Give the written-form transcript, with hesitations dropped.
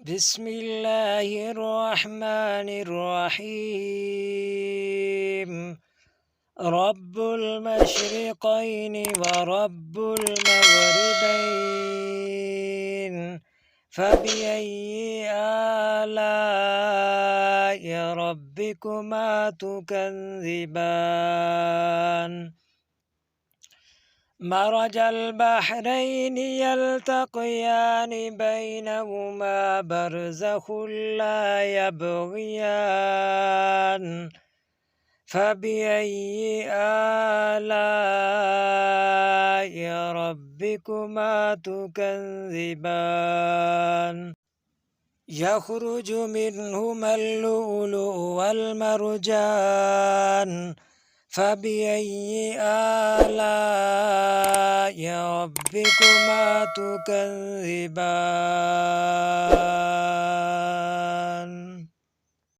بسم الله الرحمن الرحيم. رب المشرقين ورب المغربين، فبأي آلاء ربكما تكذبان؟ مرج البحرين يلتقيان بينهما برزخ لا يبغيان، فبأي آلاء ربكما تكذبان؟ يخرج منهما اللؤلؤ والمرجان، فبأي آلاء ربكما تكذبان؟